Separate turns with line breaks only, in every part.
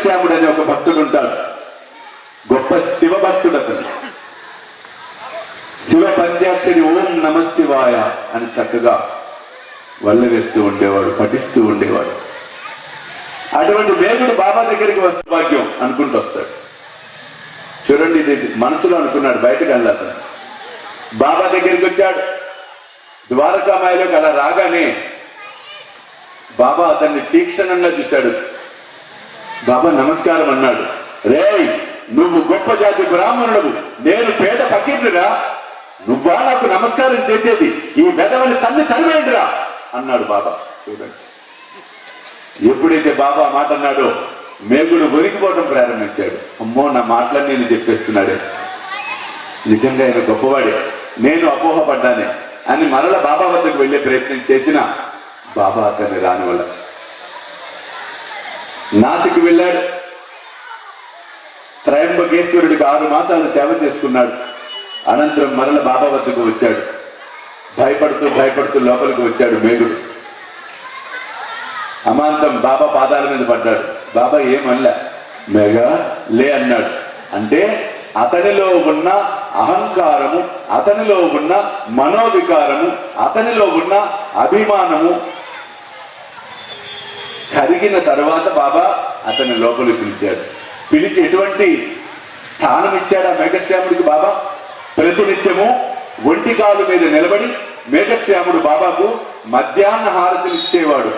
మేఘశ్యాముడు అనే ఒక భక్తుడు ఉంటాడు. గొప్ప శివభక్తుడు అతను. శివ పంచాక్షరి ఓం నమ శివాయ అని చక్కగా వల్ల వేస్తూ ఉండేవాడు, పఠిస్తూ ఉండేవాడు. అటువంటి మేఘుడు బాబా దగ్గరికి వస్తే భాగ్యం అనుకుంటూ వస్తాడు. చూడండి, ఇది మనసులో అనుకున్నాడు, బయటకు వెళ్ళాలి. బాబా దగ్గరికి వచ్చాడు. ద్వారకామాయిలోకి అలా రాగానే బాబా అతన్ని తీక్షణంగా చూశాడు. బాబా నమస్కారం అన్నాడు. రేయ్, నువ్వు గొప్ప జాతి బ్రాహ్మణుడు, నేను పేద ఫకీరురా, నువ్వా నాకు నమస్కారం చేసేది? ఈ వెధవని తరిమేండిరా అన్నాడు బాబా. చూడండి, ఎప్పుడైతే బాబా మాట అన్నాడో మేఘుడు వణికిపోవడం ప్రారంభించాడు. అమ్మో, నా మాటలని నేను చెప్పేస్తున్నాడే, నిజంగా ఆయన గొప్పవాడే, నేను అపోహపడ్డానే అని మరల బాబా వద్దకు వెళ్లే ప్రయత్నం చేసిన బాబా అతన్ని రాని వల్ల నాసిక్ వెళ్ళాడు. త్రయంబకేశ్వరుడికి 6 మాసాలు సేవ చేసుకున్నాడు. అనంతరం మరల బాబా వద్దకు వచ్చాడు. భయపడుతూ లోపలికి వచ్చాడు మేఘుడు. అమాంతం బాబా పాదాల మీద పడ్డాడు. బాబా ఏమనలే, మేఘ లే అన్నాడు. అంటే అతనిలో ఉన్న అహంకారము, అతనిలో ఉన్న మనోవికారము, అతనిలో ఉన్న అభిమానము కరిగిన తర్వాత బాబా అతని లోపలికి పిలిచాడు. పిలిచి ఎటువంటి స్థానం ఇచ్చాడు ఆ మేఘశ్యాముడికి బాబా? ప్రతినిత్యము ఒంటికాలు మీద నిలబడి మేఘశ్యాముడు బాబాకు మధ్యాహ్న హారతినిచ్చేవాడు.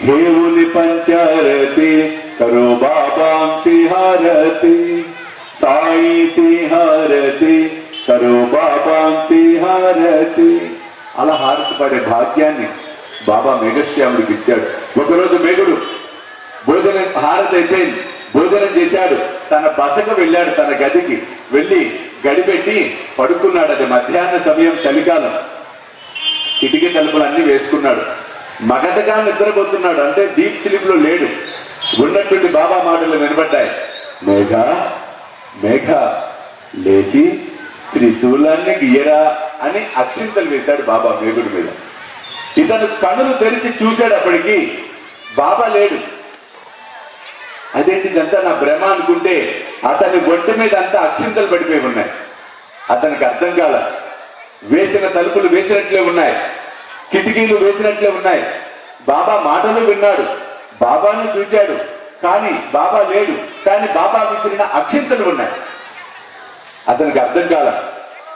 హేవుని పంచారతి కరో బాబాంసి హారతి, సాయి సింహారతి కరో బాబాంసి హారతి. అలా హారతి పడే భాగ్యాన్ని బాబా మేఘశ్యాముడికి ఇచ్చాడు. ఒకరోజు మేఘుడు భోజనం హారతి అయిపోయింది, భోజనం చేశాడు. తన బసకు వెళ్ళాడు. తన గదికి వెళ్ళి గడిపెట్టి పడుకున్నాడు. అది మధ్యాహ్న సమయం, చలికాలం. కిటికీ తలుపులన్నీ వేసుకున్నాడు. మగతగా నిద్రపోతున్నాడు. అంటే డీప్ స్లీప్ లో లేడు. ఉన్నట్టుండి బాబా మాటలు వినబడ్డాయి. మేఘ మేఘ లేచి త్రిశూలాన్ని గీయరా అని అక్షింతలు వేశాడు బాబా మేఘుడి మీద. ఇతను కన్నులు తెరిచి చూశాడు. అప్పటికి బాబా లేడు. అదేంటి, ఇదంతా నా భ్రమ అనుకుంటే అతని ఒంటి మీద అంతా అక్షింతలు పడిపోయి ఉన్నాయి. అతనికి అర్థం కాల. వేసిన తలుపులు వేసినట్లే ఉన్నాయి, కిటికీలు వేసినట్లే ఉన్నాయి. బాబా మాటలు విన్నాడు, బాబాను చూచాడు, కానీ బాబా లేడు. కానీ బాబా విసిరిన అక్షింతలు ఉన్నాయి. అతనికి అర్థం కాల.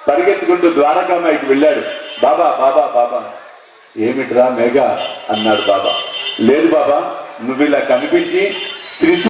పరిగెత్తుకుంటూ ద్వారకామాయికి వెళ్ళాడు. బాబా బాబా బాబా. ఏమిట్రా మేఘ అన్నాడు బాబా. లేదు బాబా, నువ్వు ఇలా కనిపించి